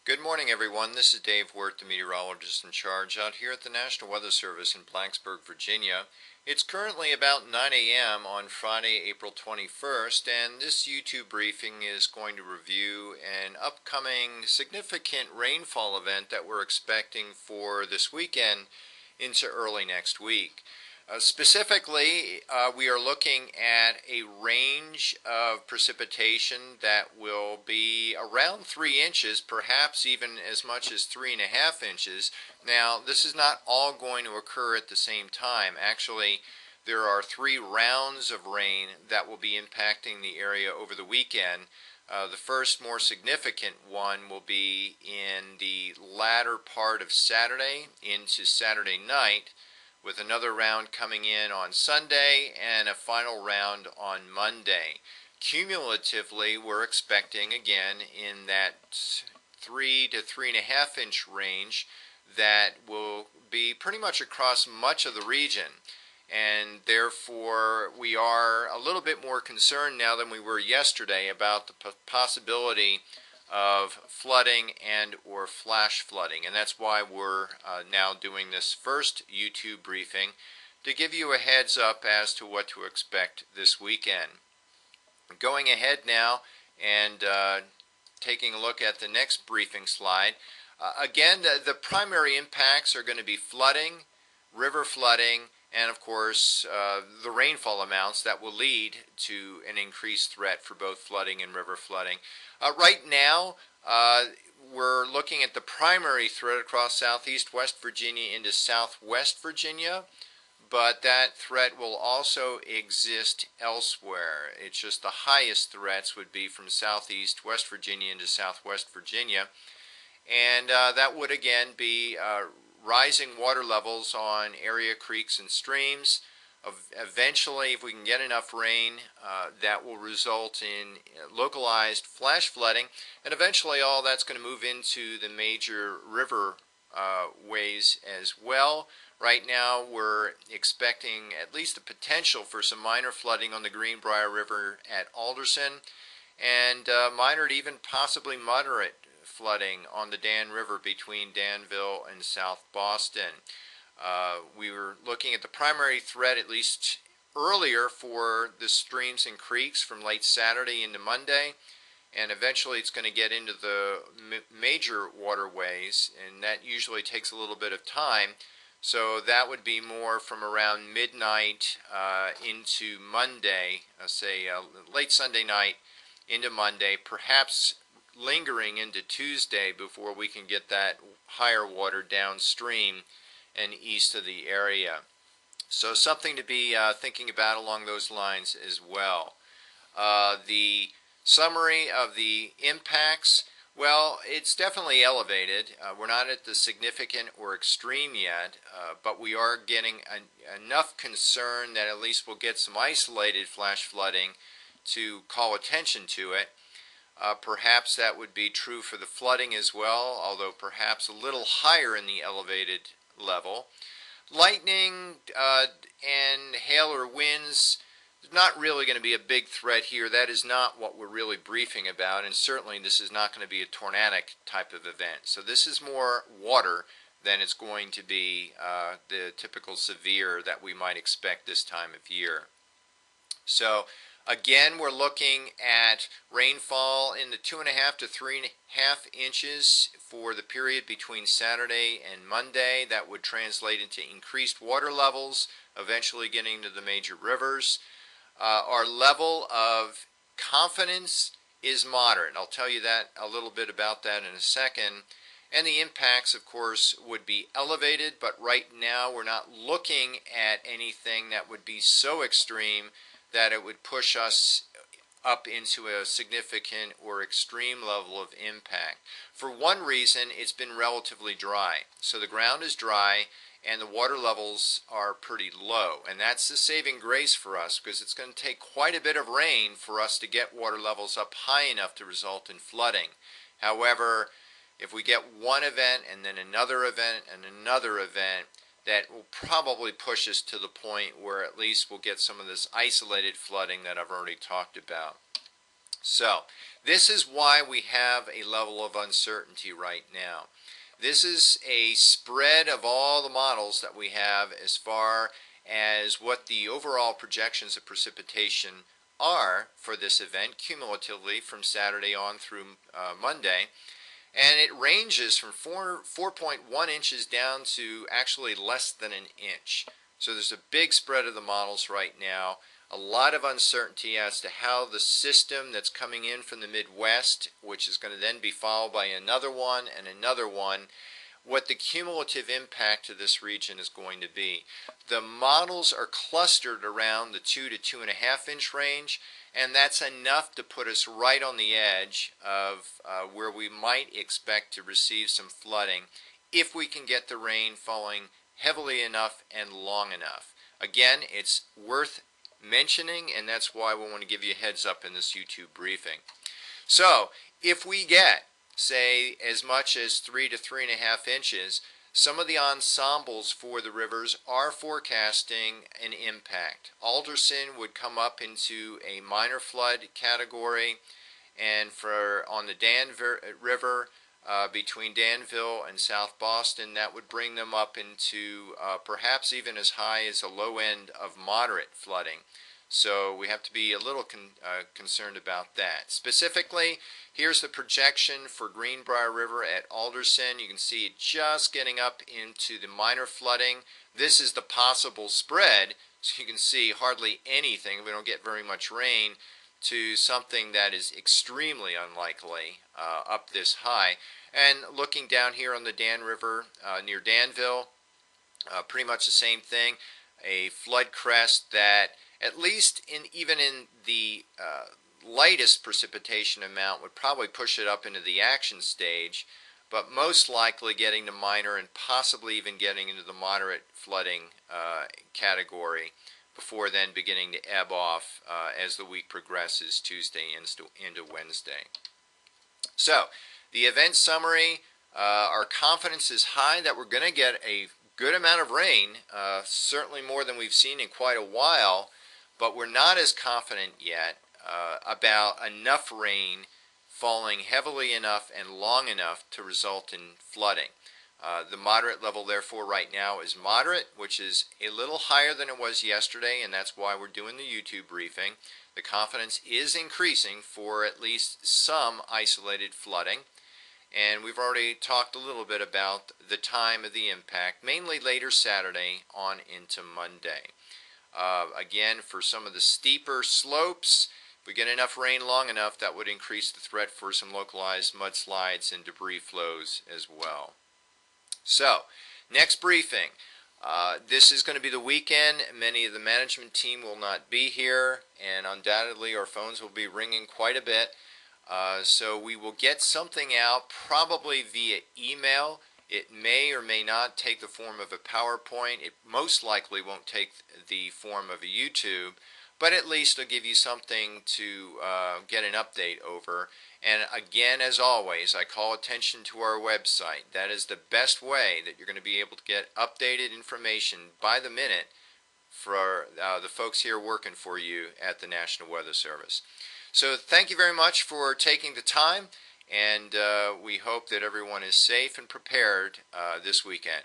Good morning, everyone. This is Dave Wirt, the meteorologist in charge out here at the National Weather Service in Blacksburg, Virginia. It's currently about 9 a.m. on Friday, April 21st, and this YouTube briefing is going to review an upcoming significant rainfall event that we're expecting for this weekend into early next week. Specifically, we are looking at a range of precipitation that will be around 3 inches, perhaps even as much as 3.5 inches. Now, this is not all going to occur at the same time. Actually, there are 3 rounds of rain that will be impacting the area over the weekend. The first more significant one will be in the latter part of Saturday into Saturday night, with another round coming in on Sunday and a final round on Monday. Cumulatively, we're expecting, again, in that 3 to 3.5 inch range that will be pretty much across much of the region. And therefore, we are a little bit more concerned now than we were yesterday about the possibility of flooding and or flash flooding, and that's why we're now doing this first YouTube briefing to give you a heads up as to what to expect this weekend. Going ahead now and taking a look at the next briefing slide. Again, the primary impacts are going to be flooding, river flooding, and of course the rainfall amounts that will lead to an increased threat for both flooding and river flooding. Right now, we're looking at the primary threat across southeast West Virginia into southwest Virginia, but that threat will also exist elsewhere. It's just the highest threats would be from southeast West Virginia into southwest Virginia, and that would again be rising water levels on area creeks and streams. Eventually, if we can get enough rain, that will result in localized flash flooding, and eventually all that's going to move into the major river ways as well. Right now, we're expecting at least the potential for some minor flooding on the Greenbrier River at Alderson, and minor to even possibly moderate flooding on the Dan River between Danville and South Boston. We were looking at the primary threat at least earlier for the streams and creeks from late Saturday into Monday, and eventually it's going to get into the major waterways, and that usually takes a little bit of time. So that would be more from around midnight into Monday, say late Sunday night into Monday, perhaps lingering into Tuesday before we can get that higher water downstream and east of the area. So something to be thinking about along those lines as well. The summary of the impacts, well, it's definitely elevated. We're not at the significant or extreme yet, but we are getting enough concern that at least we'll get some isolated flash flooding to call attention to it. Perhaps that would be true for the flooding as well, although perhaps a little higher in the elevated level. Lightning and hail or winds, not really going to be a big threat here. That is not what we're really briefing about, and certainly this is not going to be a tornadic type of event. So this is more water than it's going to be the typical severe that we might expect this time of year. So again, we're looking at rainfall in the 2.5 to 3.5 inches for the period between Saturday and Monday. That would translate into increased water levels, eventually getting to the major rivers. Our level of confidence is moderate. I'll tell you that a little bit about that in a second. And the impacts, of course, would be elevated, but right now we're not looking at anything that would be so extreme that it would push us up into a significant or extreme level of impact. For one reason, it's been relatively dry. So the ground is dry and the water levels are pretty low. And that's the saving grace for us, because it's going to take quite a bit of rain for us to get water levels up high enough to result in flooding. However, if we get one event and then another event and another event, that will probably push us to the point where at least we'll get some of this isolated flooding that I've already talked about. So, this is why we have a level of uncertainty right now. This is a spread of all the models that we have as far as what the overall projections of precipitation are for this event cumulatively from Saturday on through Monday. And it ranges from 4.1 inches down to actually less than an inch. So there's a big spread of the models right now. A lot of uncertainty as to how the system that's coming in from the Midwest, which is going to then be followed by another one and another one, what the cumulative impact to this region is going to be. The models are clustered around the 2 to 2.5 inch range, and that's enough to put us right on the edge of where we might expect to receive some flooding if we can get the rain falling heavily enough and long enough. Again, it's worth mentioning, and that's why we want to give you a heads up in this YouTube briefing. So, if we get, say, as much as 3 to 3.5 inches, some of the ensembles for the rivers are forecasting an impact. Alderson would come up into a minor flood category, and on the Dan River, between Danville and South Boston, that would bring them up into perhaps even as high as a low end of moderate flooding. So we have to be a little concerned about that. Specifically, here's the projection for Greenbrier River at Alderson. You can see it just getting up into the minor flooding. This is the possible spread, so you can see hardly anything. We don't get very much rain to something that is extremely unlikely up this high. And looking down here on the Dan River near Danville, pretty much the same thing. A flood crest that, at least even in the lightest precipitation amount, would probably push it up into the action stage, but most likely getting to minor and possibly even getting into the moderate flooding category before then beginning to ebb off as the week progresses, Tuesday into Wednesday. So, the event summary, our confidence is high that we're going to get a good amount of rain, certainly more than we've seen in quite a while, but we're not as confident yet about enough rain falling heavily enough and long enough to result in flooding. The moderate level, therefore, right now is moderate, which is a little higher than it was yesterday, and that's why we're doing the YouTube briefing. The confidence is increasing for at least some isolated flooding, and we've already talked a little bit about the time of the impact, mainly later Saturday on into Monday. Again, for some of the steeper slopes, if we get enough rain long enough, that would increase the threat for some localized mudslides and debris flows as well. So, next briefing. This is going to be the weekend. Many of the management team will not be here, and undoubtedly our phones will be ringing quite a bit. So we will get something out probably via email. It may or may not take the form of a PowerPoint. It most likely won't take the form of a YouTube, but at least it'll give you something to get an update over. And again, as always, I call attention to our website. That is the best way that you're going to be able to get updated information by the minute for the folks here working for you at the National Weather Service. So thank you very much for taking the time, and we hope that everyone is safe and prepared this weekend.